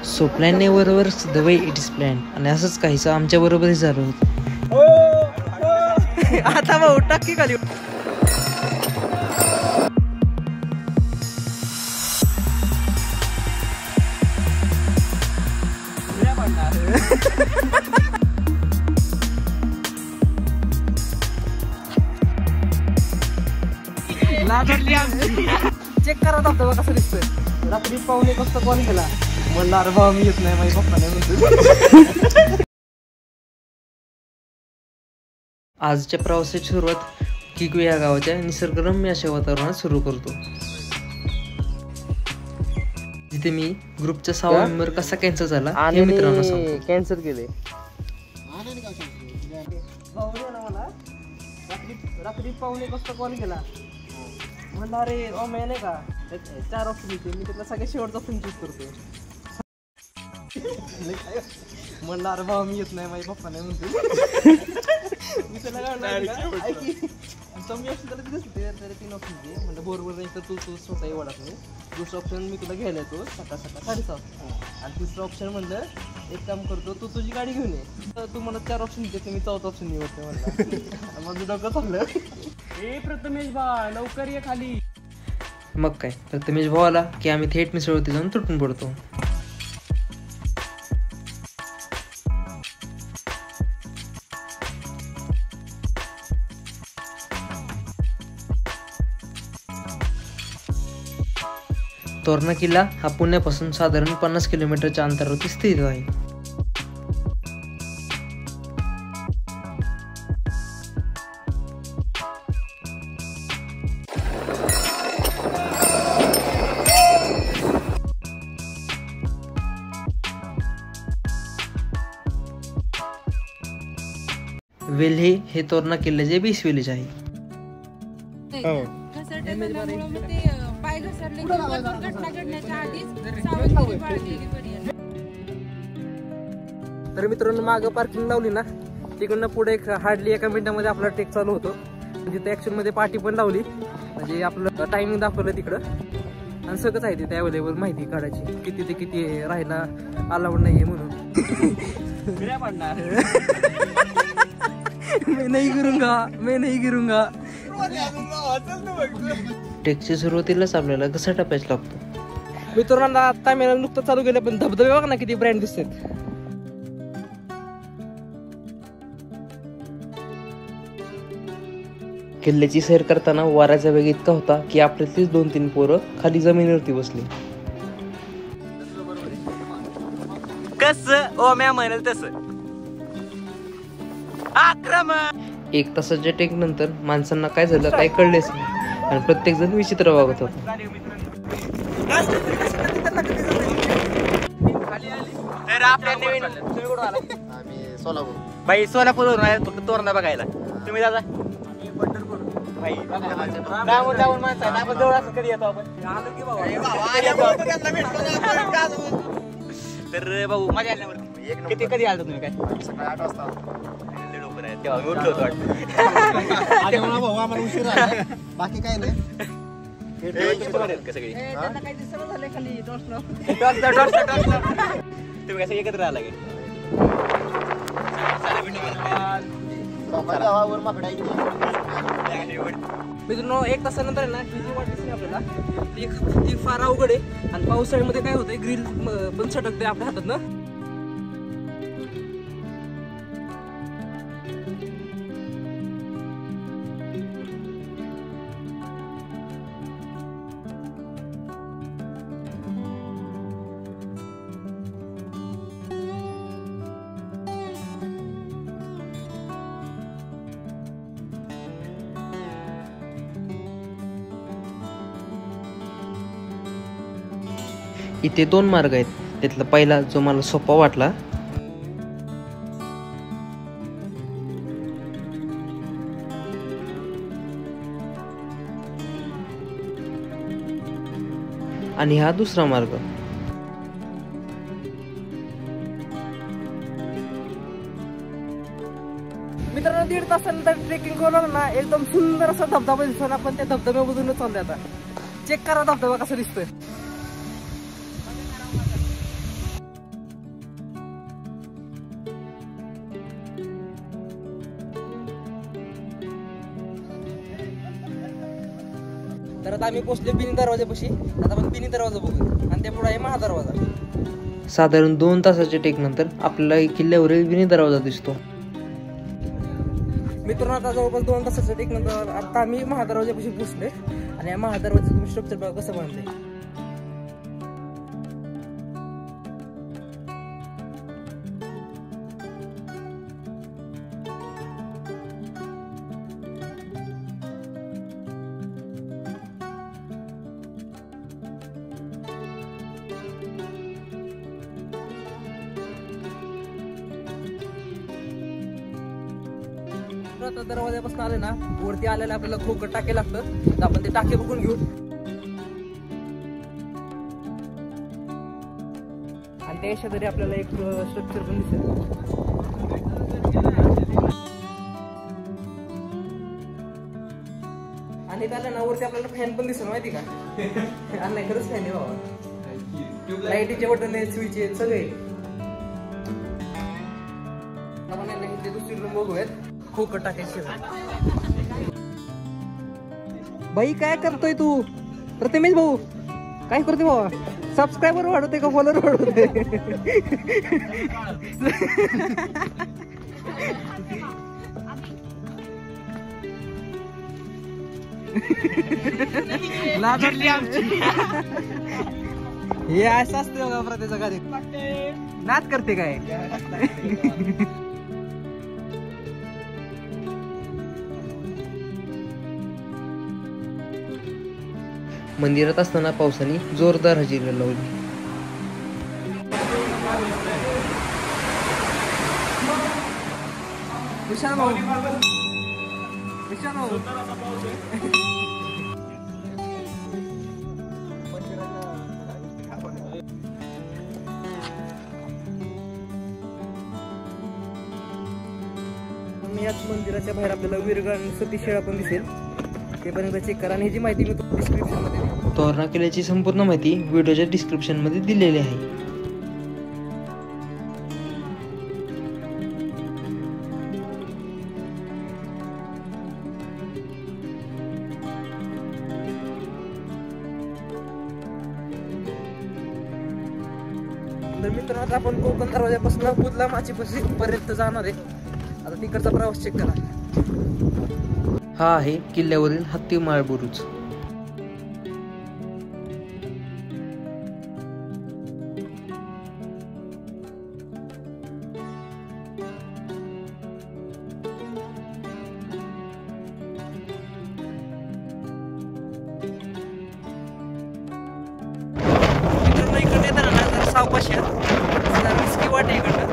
So plan नाही बरोबर the way it is plan. आणि असंच काहीचं आमच्या बरोबरही झालं होतं. आता भाऊ टाकी खाली. चेक करा धबधबा कसा दिसतोय. रात्री 1:15 वाजता कॉल केला, म्हणलं अरे भाऊ मी येत नाही, माझी पप्पा नाही म्हणतो. आजच्या प्रवासाची सुरुवात किकू या गावाच्या निसर्गरम्य अशा वातावरणात सुरू करतो, जिथे मी ग्रुपचा 6वा मेंबर कसा कॅन्सल झाला हे मित्रांनो सांगतो. कॅन्सल केले. रात्री 1:15 वाजता कॉल केला, म्हणलं अरे नाही का 4 ऑप्शन होते, मी त्यातला सगळ्यात शेवटचा ऑप्शन चूज करतो. म्हणलं अरे भाऊ मी येत नाही, माझी पप्पा नाही म्हणतो. मी त्याला काय कमी ऑप्शन त्याला दिसत होते, 3 ऑप्शन होते. म्हणलं बरोबर नाही तर तू स्वतःही वाढत नाही. दुसरा ऑप्शन मी तुला घ्यायला येतो सकाळ 7:30. आणि तिसरं ऑप्शन म्हणलं एक काम करतो, तू तुझी गाडी घेऊन ये. तर तू मला 4 ऑप्शन देते, मी 4था ऑप्शन निवडते. म्हणलं माझं डोकं चाललं. हे प्रथमेश भाऊ लवकर ये खाली. मग काय, प्रथमेश भाऊ आला की आम्ही थेट मिसळवरती जाऊन तुटून पडतो. तोरणा किल्ला हा पुण्यापासून साधारण 50 किलोमीटरच्या अंतरावरती स्थित आहे. वेल्हे हे तोरणा किल्ल्याचे 20 विलेज आहे. तर मित्रांनो मागं पार्किंग लावली ना, तिकडनं पुढे हार्डली 1 मिनिटामध्ये आपला ट्रेक चालू होतो. तिथे ऍक्च्युअल मध्ये पार्टी पण लावली, म्हणजे आपलं टायमिंग दाखवलं तिकडं. आणि सगळंच आहे तिथे अवेलेबल माहिती काढायची, किती ते किती राहायला अलाउड नाहीये म्हणून. मैं नहीं गिरूंगा. ट्रेकच्या सुरुवातीलाच आपल्याला घसरटा पॅच लागतो. मित्रांनो आता मी नुकतं चालू केलं, पण धबधबे बघा ना किती ब्रँड दिसतात. किल्ल्याची सैर करताना वाऱ्याचा वेग इतका होता की आपल्यातलीच 2-3 पोरं खाली जमिनीवरती बसली. कसं ओ मॅ म्हणाल तसं आक्रमण. 1 तासाच्या ट्रेक नंतर माणसांना काय झालं काही कळलेच नाही, आणि प्रत्येक जण विचित्र वागत होता. तर आपल्या नवीन तुम्ही कुठून आला? आम्ही सोलापूर. भाई सोलापूरवरून आले फक्त तोरणा बघायला. तुम्ही दादा? भाई लांबून माणसं आहे, आपण जवळ असं कधी येतो आपण. तर भाऊ माझ्या आल्यावरती किती कधी आलो तुम्ही? काय सकाळी 8 वाजता तेव्हा मी उठलो होतो वाटतं. भाऊ आम्हाला उशीर झाला, बाकी काय नाही. तुम्ही कसं एकत्र आला की मित्रांनो 1 तासानंतर आहे ना ही जी वाट दिसते आपल्याला ती फार अवघड आहे. आणि पावसाळ्यामध्ये काय होतंय, ग्रिल पण सटकते आपल्या हातात ना. इथे 2 मार्ग आहेत. त्यातला पहिला जो मला सोपा वाटला, आणि हा दुसरा मार्ग. मित्रांनो 1.5 तासानंतर ट्रेकिंग करून ना एकदम सुंदर असा धबधबा दिसतो. आपण त्या धबधब्यामधून चाललोय आता. चेक करा धबधबा कसा दिसतोय. तर आता आम्ही पोचले बिनी दरवाजापाशी. आता आपण बिनी दरवाजा बघू आणि त्या पुढे आहे महादरवाजा. साधारण 2 तासाच्या टेक नंतर आपल्याला किल्ल्यावरील विनी दरवाजा दिसतो. मित्रांनो आता जवळपास 2 तासाच्या टेक नंतर आता आम्ही महादरवाजापाशी पोचले आणि या महादरवाजाचं तुम्ही स्ट्रक्चर बघा कसं बांधलंय. आता दरवाजापासून आले ना वरती आलेला आपल्याला खोकट टाके लागतं. तर आपण ते टाके बघून घेऊ आणि त्या शेजारी आपल्याला एक स्ट्रक्चर पण दिसेल. आणि त्याला ना वरती आपल्याला फॅन पण दिसेल माहिती का. आणि नाही खरंच फॅन आहे बाबा. लाईटीचे बटन आहे, स्विच आहे, सगळे. आपण याला दुसरी रूम बघूयात. खोकट टाकायची. बाई काय करतोय तू प्रथमेश भाऊ? काय करते बाबा? सबस्क्रायबर वाढवते का फॉलोअर वाढवते? हे असं असते बघा प्रत्येक जगात. नाच करते काय? मंदिरात असताना पावसाने जोरदार हजेरी लावली. विशाल भाऊ, विशाल भाऊ. याच मंदिराच्या बाहेर आपल्याला वीरगळ आणि सती शेळा पण दिसेल. ते पण एकदा चेक करा आणि ह्याची माहिती मी डिस्क्रिप्शन मध्ये देईन. तोरणा किल्ल्याची संपूर्ण माहिती व्हिडिओच्या डिस्क्रिप्शन मध्ये दिलेली आहे. तर मित्रांनो आता आपण कोकण दरवाजापासून बुधला माचीपाशी पर्यंत जाणार आहे. आता तिकडचा प्रवास चेक करा. हा आहे किल्ल्यावरील हत्तीमाळ बुरुज. मित्रांनो इकडे येताना ना जरा सावकाश या. जरा रिस्की वाटे इकडं.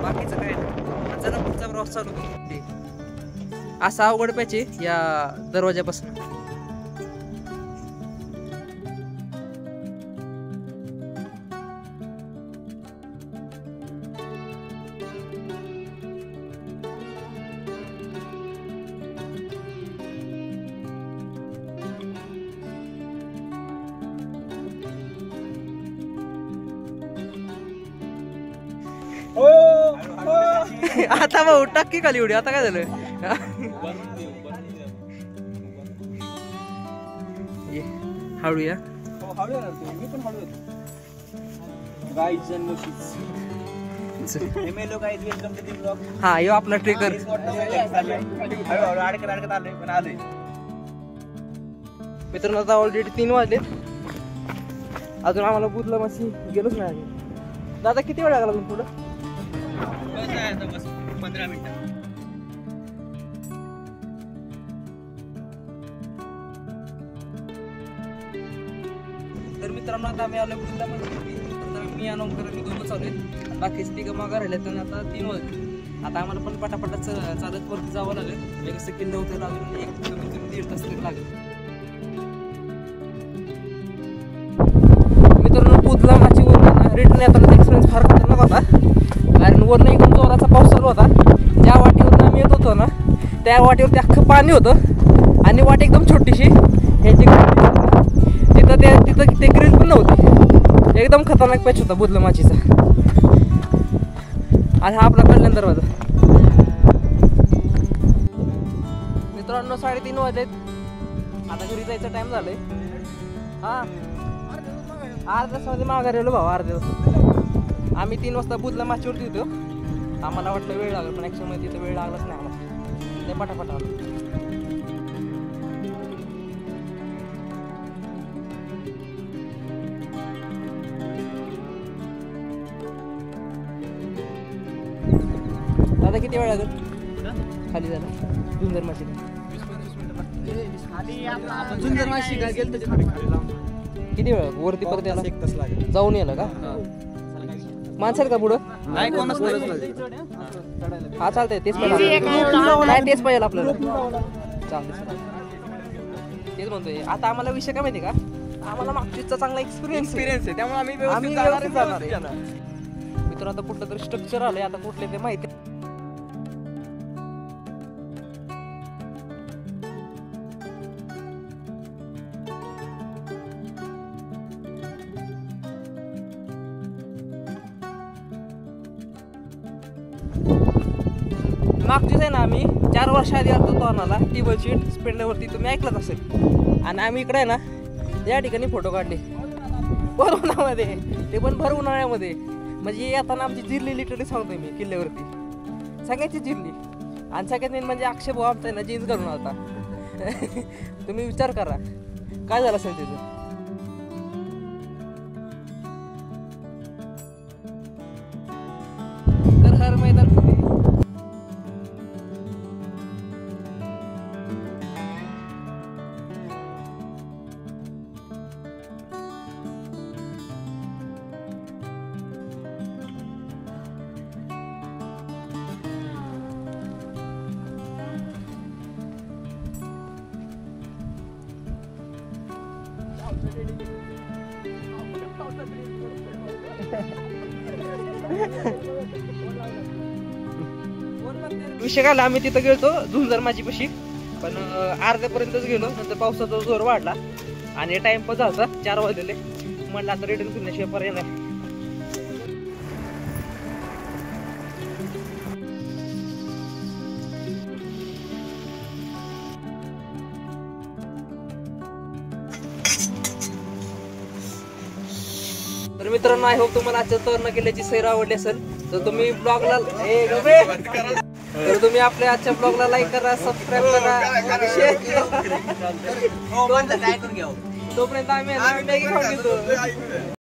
बाकीचं काय नाही. जरा पुढचा प्रवास चालू करू. असा अवघड पाहिजे या दरवाजापासून. आता भाऊ टाकी खाली उडी. आता काय झालं? हळू या. हा यो आपला ट्रेकर. मित्रांनो आता ऑलरेडी 3 वाजलेत. अजून आम्हाला बुधला माशी गेलोच नाही. दादा किती वेळ लागला तुम्ही पुढं? 15 मिनिटं. तर मित्रांनो आता आम्ही आलो बुधला मी आणि ओमकार मी दोघं चालू आहे. बाकीचे 3 मागं राहिले तर आता 3 वाजले. आता आम्हाला पण पटापटा चालत वरती जावं लागेल. वेगळं किल्ला होतं अजून 1-1.5 तास तरी लागेल. मित्रांनो बुधला माचीवर रिटर्न येताना एक्सपिरियन्स फार खतरनाक होता. कारण वरनं एकदम जोराचा पाऊस चालू होता. ज्या वाटेवरून आम्ही येत होतो ना त्या वाटेवरती अख्खं पाणी होतं आणि वाट एकदम छोटीशी. ह्याची तिथं ते ग्रिल पण नव्हती. एकदम खतरनाक पॅच होता बुधला माचीचा. आणि हा आपला कल्याण दरवाजा. मित्रांनो 3:30 वाजलेत. आता घरी जायचं टाइम झालंय. हा अर्ध्या तासामध्ये माघारी आलो भाऊ. अर्ध्या तास आम्ही 3 वाजता बुधला माचीवरती होतो. आम्हाला वाटलं वेळ लागेल, पण ॲक्च्युअली तिथं वेळ लागलाच नाही आम्हाला. ते पटापट आलो. दादा किती वेळ लागेल खाली जायला झुंजर माशी? झुंजर माशी का गेलं किती वेळ वरती परत यायला? 1 तास लागेल. जाऊन यायला का? माणसं आहेत का पुढं? नाही कोणच हा चालतंय. तेच पाहिजे नाही, तेच पाहिजे आपल्याला. चालतंय. तेच म्हणतोय. आता आम्हाला विषय काय माहिती का, आम्हाला मागचा चांगला एक्सपिरियन्स आहे, त्यामुळे आम्ही व्यवस्थित जाणार आहे. मित्र आता कुठलं तरी स्ट्रक्चर आलंय, आता कुठले ते माहिती. मागचीच आहे ना, आम्ही 4 वर्ष आधी आलो तोरणाला टेबल शीट स्पेंडरवरती, तुम्ही ऐकलंच असेल. आणि आम्ही इकडे आहे ना या ठिकाणी फोटो काढले भर उन्हामध्ये, ते पण भर उन्हाळ्यामध्ये. म्हणजे येताना आमची जिरली लिटरली सांगतोय मी किल्ल्यावरती, सगळ्याची जिरली. आणि सगळ्यात मेन म्हणजे अक्षय भाऊ आमचा आहे ना जीन्स घालून आलता. तुम्ही विचार करा काय झालं असेल तिथं. तर हर मैदान विषय काढला. आम्ही तिथं गेलो झुंजर माझी पशी, पण अर्ध्यापर्यंतच गेलो. नंतर पावसाचा जोर वाढला आणि टाइम पण झाला 4 वाजलेले. म्हणलं आता रिटर्न फिरण्याशिवाय पर्याय नाही. तर मित्रांनो, आय होप तुम्हाला आजच्या तोरणा किल्ल्याची सैर आवडली असेल. तर तुम्ही ब्लॉगला तर तुम्ही आपल्या आजच्या ब्लॉगला लाईक करा, सबस्क्राईब करा आणि शेअर करा. तोपर्यंत आम्ही मॅगी खाऊन घेतो.